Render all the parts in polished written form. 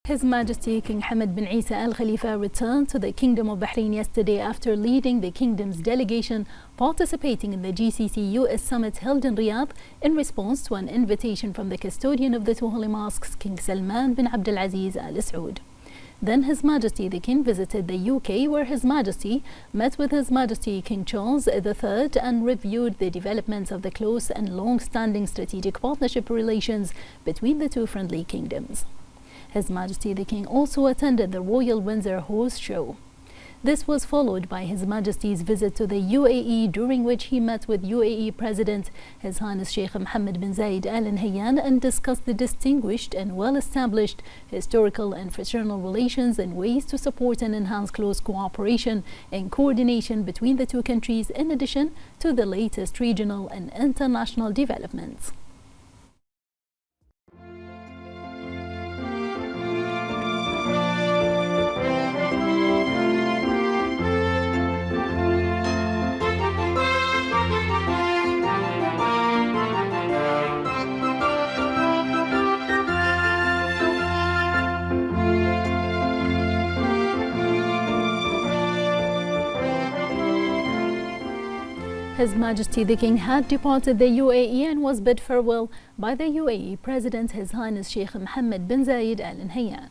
His Majesty King Hamad bin Isa Al Khalifa returned to the Kingdom of Bahrain yesterday after leading the kingdom's delegation participating in the GCC US summit held in Riyadh in response to an invitation from the custodian of the two holy mosques, King Salman bin Abdulaziz Al Saud. Then His Majesty the King visited the UK, where His Majesty met with His Majesty King Charles III and reviewed the developments of the close and long-standing strategic partnership relations between the two friendly kingdoms. His Majesty the King also attended the Royal Windsor Horse Show. This was followed by His Majesty's visit to the UAE, during which he met with UAE President His Highness Sheikh Mohammed bin Zayed Al Nahyan and discussed the distinguished and well-established historical and fraternal relations and ways to support and enhance close cooperation and coordination between the two countries, in addition to the latest regional and international developments. His Majesty the King had departed the UAE and was bid farewell by the UAE President His Highness Sheikh Mohammed bin Zayed Al Nahyan.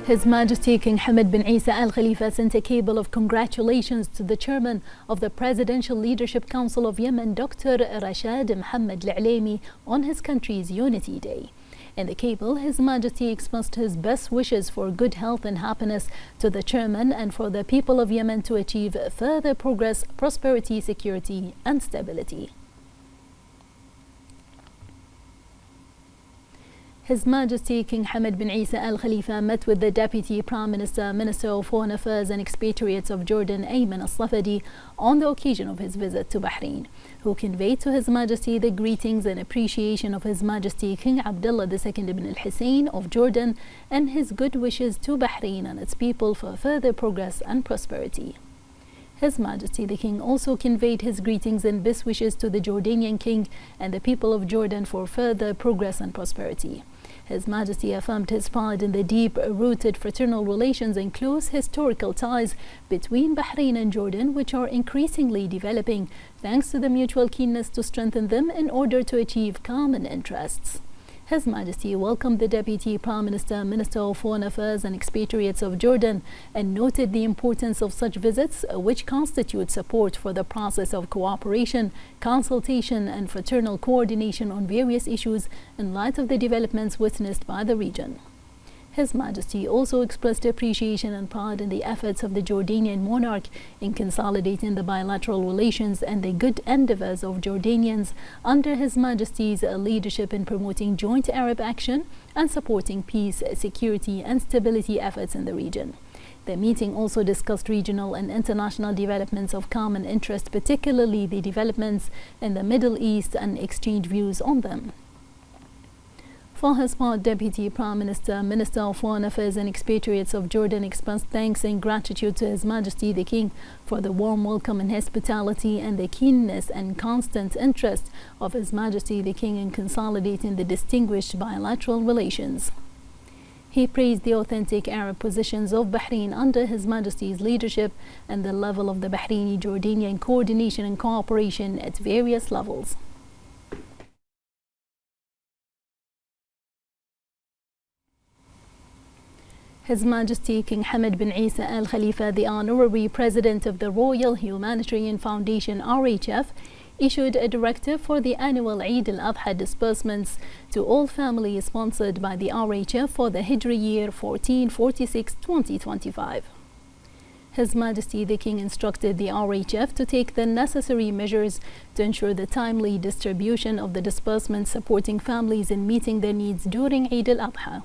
His Majesty King Hamad bin Isa Al Khalifa sent a cable of congratulations to the chairman of the Presidential Leadership Council of Yemen, Dr. Rashad Mohammed Al-Alaimi, on his country's Unity Day. In the cable, His Majesty expressed his best wishes for good health and happiness to the chairman and for the people of Yemen to achieve further progress, prosperity, security, and stability. His Majesty King Hamad bin Isa Al Khalifa met with the Deputy Prime Minister, Minister of Foreign Affairs and Expatriates of Jordan, Ayman Al-Safadi, on the occasion of his visit to Bahrain, who conveyed to His Majesty the greetings and appreciation of His Majesty King Abdullah II ibn al-Hussein of Jordan and his good wishes to Bahrain and its people for further progress and prosperity. His Majesty the King also conveyed his greetings and best wishes to the Jordanian King and the people of Jordan for further progress and prosperity. His Majesty affirmed his pride in the deep-rooted fraternal relations and close historical ties between Bahrain and Jordan, which are increasingly developing thanks to the mutual keenness to strengthen them in order to achieve common interests. His Majesty welcomed the Deputy Prime Minister, Minister of Foreign Affairs and Expatriates of Jordan, and noted the importance of such visits, which constitute support for the process of cooperation, consultation, and fraternal coordination on various issues in light of the developments witnessed by the region. His Majesty also expressed appreciation and pride in the efforts of the Jordanian monarch in consolidating the bilateral relations and the good endeavors of Jordanians under His Majesty's leadership in promoting joint Arab action and supporting peace, security, and stability efforts in the region. The meeting also discussed regional and international developments of common interest, particularly the developments in the Middle East, and exchanged views on them. For his part, Deputy Prime Minister, Minister of Foreign Affairs and Expatriates of Jordan expressed thanks and gratitude to His Majesty the King for the warm welcome and hospitality and the keenness and constant interest of His Majesty the King in consolidating the distinguished bilateral relations. He praised the authentic Arab positions of Bahrain under His Majesty's leadership and the level of the Bahraini-Jordanian coordination and cooperation at various levels. His Majesty King Hamad bin Isa Al Khalifa, the Honorary President of the Royal Humanitarian Foundation (RHF), issued a directive for the annual Eid al-Adha disbursements to all families sponsored by the RHF for the Hijri year 1446-2025. His Majesty the King instructed the RHF to take the necessary measures to ensure the timely distribution of the disbursements, supporting families in meeting their needs during Eid al-Adha.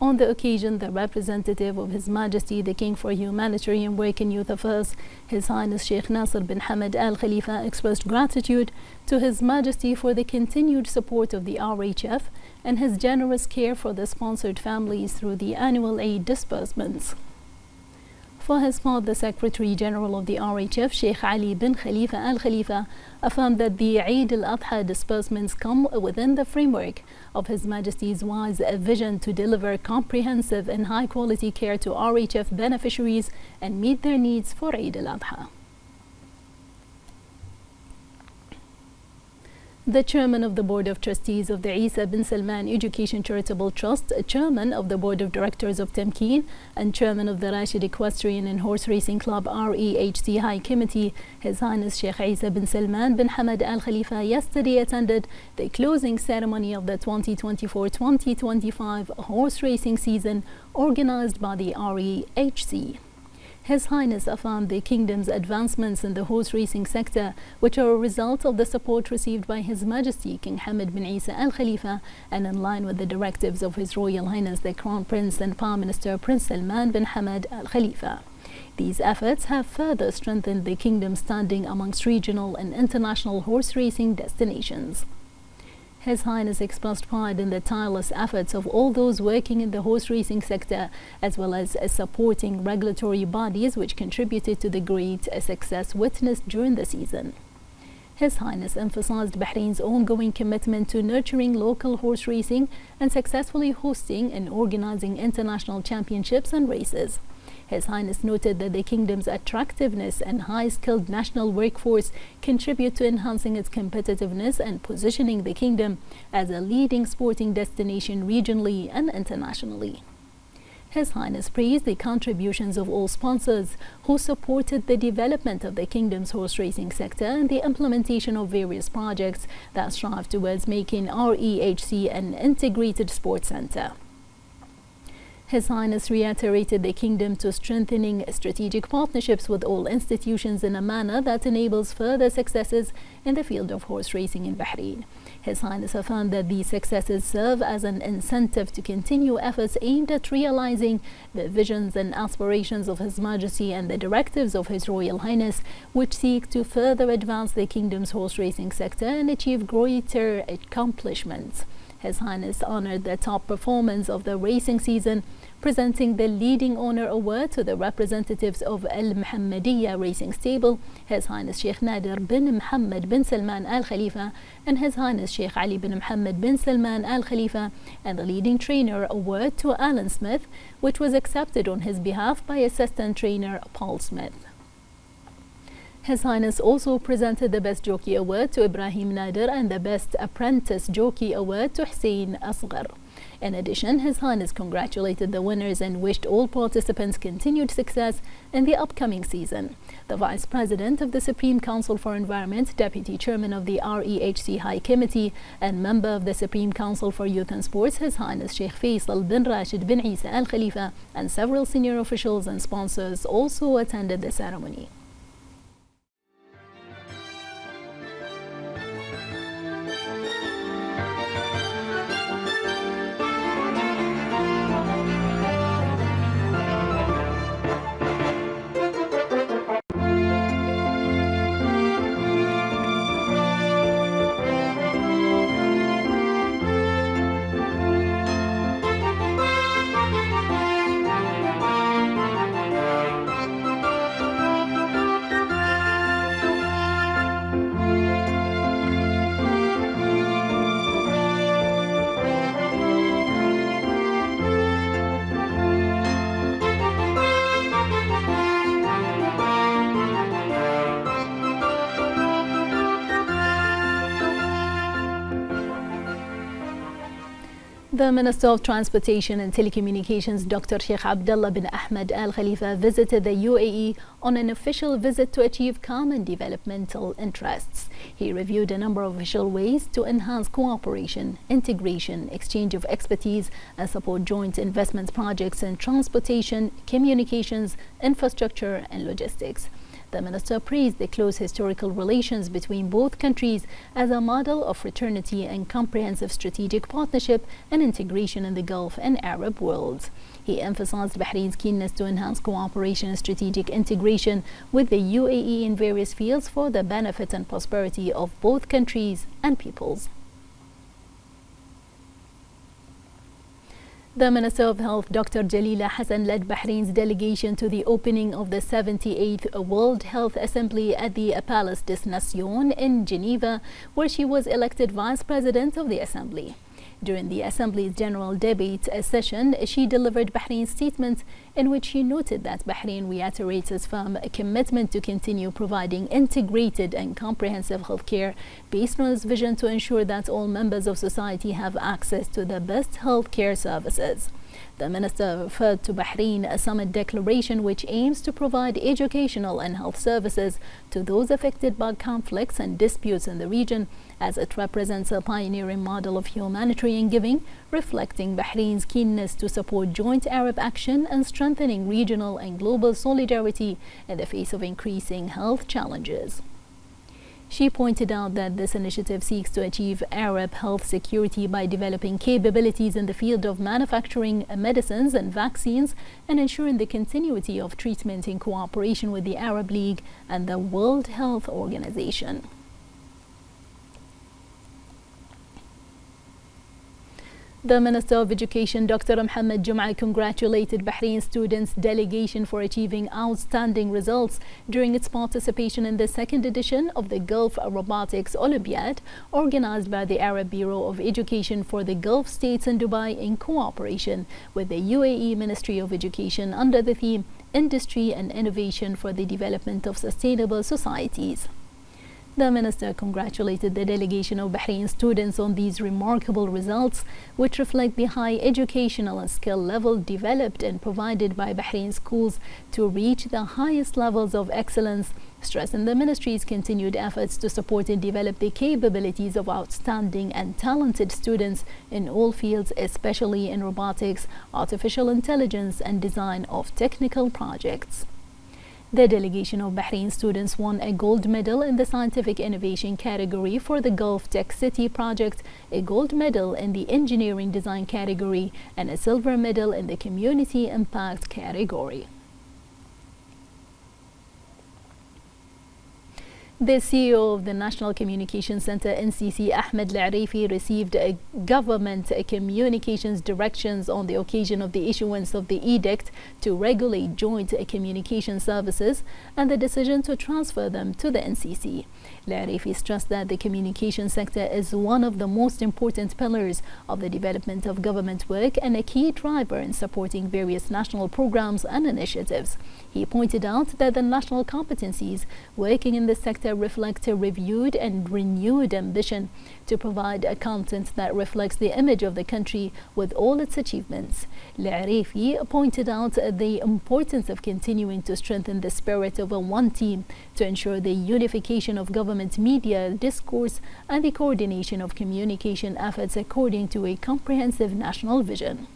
On the occasion, the representative of His Majesty the King for Humanitarian Work and Youth Affairs, His Highness Sheikh Nasser bin Hamad Al Khalifa, expressed gratitude to His Majesty for the continued support of the RHF and his generous care for the sponsored families through the annual aid disbursements. For his part, the Secretary General of the RHF, Sheikh Ali bin Khalifa Al Khalifa, affirmed that the Eid al-Adha disbursements come within the framework of His Majesty's wise vision to deliver comprehensive and high-quality care to RHF beneficiaries and meet their needs for Eid al-Adha. The Chairman of the Board of Trustees of the Isa bin Salman Education Charitable Trust, Chairman of the Board of Directors of Temkeen, and Chairman of the Rashid Equestrian and Horse Racing Club REHC High Committee, His Highness Sheikh Isa bin Salman bin Hamad Al Khalifa, yesterday attended the closing ceremony of the 2024-2025 horse racing season organized by the REHC. His Highness affirmed the Kingdom's advancements in the horse racing sector, which are a result of the support received by His Majesty King Hamad bin Isa Al Khalifa and in line with the directives of His Royal Highness the Crown Prince and Prime Minister Prince Salman bin Hamad Al Khalifa. These efforts have further strengthened the Kingdom's standing amongst regional and international horse racing destinations. His Highness expressed pride in the tireless efforts of all those working in the horse racing sector, as well as supporting regulatory bodies which contributed to the great success witnessed during the season. His Highness emphasized Bahrain's ongoing commitment to nurturing local horse racing and successfully hosting and organizing international championships and races. His Highness noted that the Kingdom's attractiveness and high-skilled national workforce contribute to enhancing its competitiveness and positioning the Kingdom as a leading sporting destination regionally and internationally. His Highness praised the contributions of all sponsors who supported the development of the Kingdom's horse racing sector and the implementation of various projects that strive towards making REHC an integrated sports center. His Highness reiterated the Kingdom to strengthening strategic partnerships with all institutions in a manner that enables further successes in the field of horse racing in Bahrain. His Highness affirmed that these successes serve as an incentive to continue efforts aimed at realizing the visions and aspirations of His Majesty and the directives of His Royal Highness, which seek to further advance the Kingdom's horse racing sector and achieve greater accomplishments. His Highness honored the top performance of the racing season, presenting the Leading Honor Award to the representatives of Al Muhammadiyya Racing Stable, His Highness Sheikh Nadir bin Muhammad bin Salman Al Khalifa, and His Highness Sheikh Ali bin Muhammad bin Salman Al Khalifa, and the Leading Trainer Award to Alan Smith, which was accepted on his behalf by Assistant Trainer Paul Smith. His Highness also presented the Best Jockey Award to Ibrahim Nadir and the Best Apprentice Jockey Award to Hussein Asghar. In addition, His Highness congratulated the winners and wished all participants continued success in the upcoming season. The Vice President of the Supreme Council for Environment, Deputy Chairman of the REHC High Committee, and Member of the Supreme Council for Youth and Sports, His Highness Sheikh Faisal bin Rashid bin Isa Al Khalifa, and several senior officials and sponsors also attended the ceremony. The Minister of Transportation and Telecommunications, Dr. Sheikh Abdullah bin Ahmed Al Khalifa, visited the UAE on an official visit to achieve common developmental interests. He reviewed a number of official ways to enhance cooperation, integration, exchange of expertise, and support joint investment projects in transportation, communications, infrastructure, and logistics. The Minister praised the close historical relations between both countries as a model of fraternity and comprehensive strategic partnership and integration in the Gulf and Arab worlds. He emphasized Bahrain's keenness to enhance cooperation and strategic integration with the UAE in various fields for the benefit and prosperity of both countries and peoples. The Minister of Health, Dr. Jalila Hassan, led Bahrain's delegation to the opening of the 78th World Health Assembly at the Palais des Nations in Geneva, where she was elected Vice President of the Assembly. During the Assembly's general debate session, she delivered Bahrain's statement in which she noted that Bahrain reiterates its firm commitment to continue providing integrated and comprehensive healthcare based on its vision to ensure that all members of society have access to the best healthcare services. The minister referred to Bahrain Summit Declaration, which aims to provide educational and health services to those affected by conflicts and disputes in the region, as it represents a pioneering model of humanitarian giving, reflecting Bahrain's keenness to support joint Arab action and strengthening regional and global solidarity in the face of increasing health challenges. She pointed out that this initiative seeks to achieve Arab health security by developing capabilities in the field of manufacturing medicines and vaccines and ensuring the continuity of treatment in cooperation with the Arab League and the World Health Organization. The Minister of Education, Dr. Mohammed Jum'a, congratulated Bahrain students' delegation for achieving outstanding results during its participation in the second edition of the Gulf Robotics Olympiad, organized by the Arab Bureau of Education for the Gulf States in Dubai in cooperation with the UAE Ministry of Education under the theme Industry and Innovation for the Development of Sustainable Societies. The minister congratulated the delegation of Bahrain students on these remarkable results, which reflect the high educational and skill level developed and provided by Bahrain schools to reach the highest levels of excellence, stressing the ministry's continued efforts to support and develop the capabilities of outstanding and talented students in all fields, especially in robotics, artificial intelligence, and design of technical projects. The delegation of Bahrain students won a gold medal in the scientific innovation category for the Gulf Tech City project, a gold medal in the engineering design category, and a silver medal in the community impact category. The CEO of the National Communications Center, NCC, Ahmed Al-Arifi, received government communications directions on the occasion of the issuance of the edict to regulate joint communication services and the decision to transfer them to the NCC. Al-Arifi stressed that the communication sector is one of the most important pillars of the development of government work and a key driver in supporting various national programs and initiatives. He pointed out that the national competencies working in this sector reflect a reviewed and renewed ambition to provide a content that reflects the image of the country with all its achievements. Al-Arifi pointed out the importance of continuing to strengthen the spirit of a one team to ensure the unification of government media discourse and the coordination of communication efforts according to a comprehensive national vision.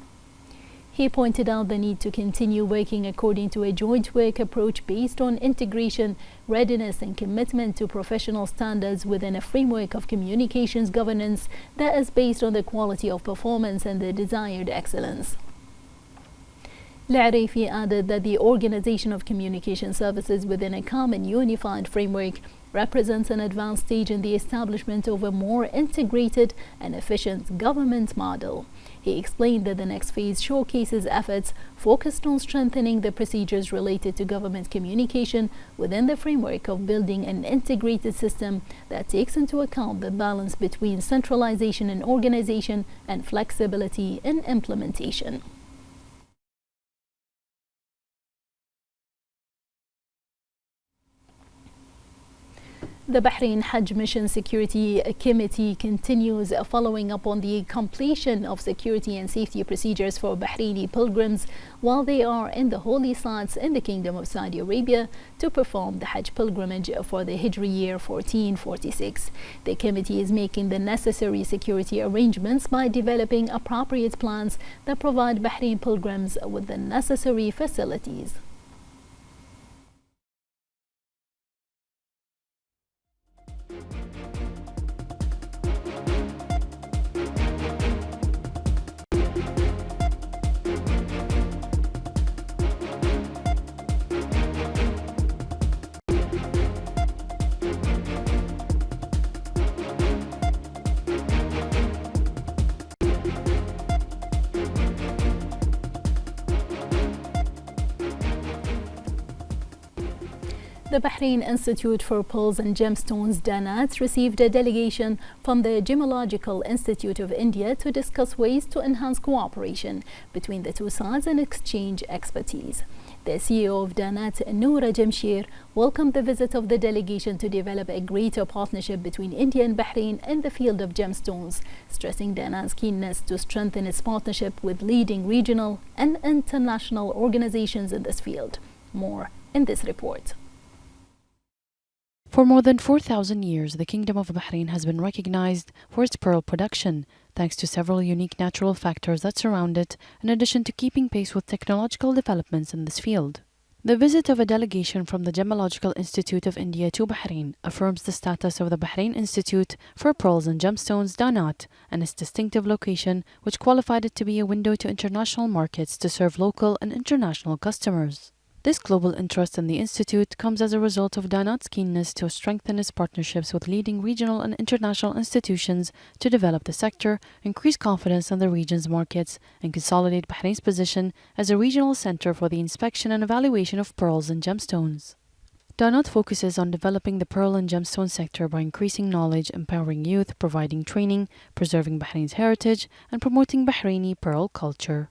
He pointed out the need to continue working according to a joint work approach based on integration, readiness, and commitment to professional standards within a framework of communications governance that is based on the quality of performance and the desired excellence. Al-Arifi added that the organization of communication services within a common unified framework represents an advanced stage in the establishment of a more integrated and efficient government model. He explained that the next phase showcases efforts focused on strengthening the procedures related to government communication within the framework of building an integrated system that takes into account the balance between centralization in organization and flexibility in implementation. The Bahrain Hajj Mission Security Committee continues following up on the completion of security and safety procedures for Bahraini pilgrims while they are in the holy sites in the Kingdom of Saudi Arabia to perform the Hajj pilgrimage for the Hijri year 1446. The committee is making the necessary security arrangements by developing appropriate plans that provide Bahrain pilgrims with the necessary facilities. The Bahrain Institute for Pearls and Gemstones, DANAT, received a delegation from the Gemological Institute of India to discuss ways to enhance cooperation between the two sides and exchange expertise. The CEO of DANAT, Noura Jamshir, welcomed the visit of the delegation to develop a greater partnership between India and Bahrain in the field of gemstones, stressing DANAT's keenness to strengthen its partnership with leading regional and international organizations in this field. More in this report. For more than 4,000 years, the Kingdom of Bahrain has been recognized for its pearl production, thanks to several unique natural factors that surround it, in addition to keeping pace with technological developments in this field. The visit of a delegation from the Gemological Institute of India to Bahrain affirms the status of the Bahrain Institute for Pearls and Gemstones, DANAT, and its distinctive location, which qualified it to be a window to international markets to serve local and international customers. This global interest in the Institute comes as a result of DANAT's keenness to strengthen its partnerships with leading regional and international institutions to develop the sector, increase confidence in the region's markets, and consolidate Bahrain's position as a regional center for the inspection and evaluation of pearls and gemstones. DANAT focuses on developing the pearl and gemstone sector by increasing knowledge, empowering youth, providing training, preserving Bahrain's heritage, and promoting Bahraini pearl culture.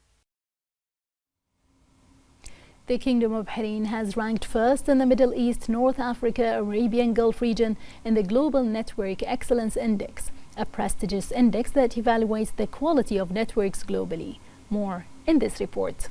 The Kingdom of Bahrain has ranked first in the Middle East, North Africa, Arabian Gulf region in the Global Network Excellence Index, a prestigious index that evaluates the quality of networks globally. More in this report.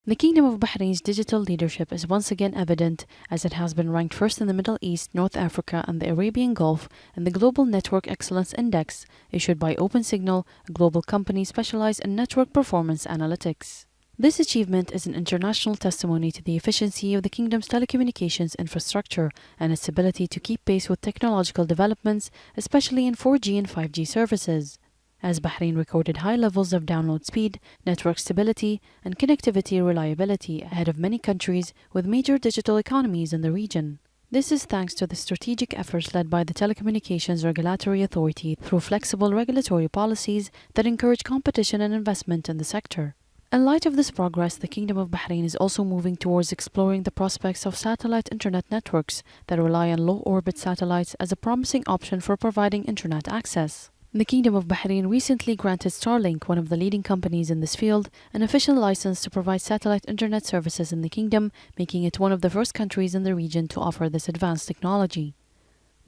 The Kingdom of Bahrain's digital leadership is once again evident, as it has been ranked first in the Middle East, North Africa, and the Arabian Gulf in the Global Network Excellence Index, issued by OpenSignal, a global company specialized in network performance analytics. This achievement is an international testimony to the efficiency of the Kingdom's telecommunications infrastructure and its ability to keep pace with technological developments, especially in 4G and 5G services, as Bahrain recorded high levels of download speed, network stability, and connectivity reliability ahead of many countries with major digital economies in the region. This is thanks to the strategic efforts led by the Telecommunications Regulatory Authority through flexible regulatory policies that encourage competition and investment in the sector. In light of this progress, the Kingdom of Bahrain is also moving towards exploring the prospects of satellite internet networks that rely on low-orbit satellites as a promising option for providing internet access. The Kingdom of Bahrain recently granted Starlink, one of the leading companies in this field, an official license to provide satellite internet services in the Kingdom, making it one of the first countries in the region to offer this advanced technology.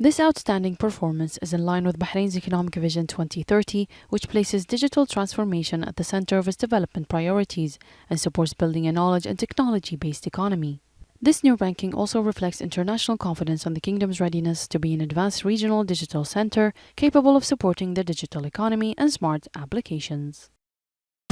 This outstanding performance is in line with Bahrain's Economic Vision 2030, which places digital transformation at the center of its development priorities and supports building a knowledge and technology-based economy. This new ranking also reflects international confidence on the Kingdom's readiness to be an advanced regional digital center capable of supporting the digital economy and smart applications.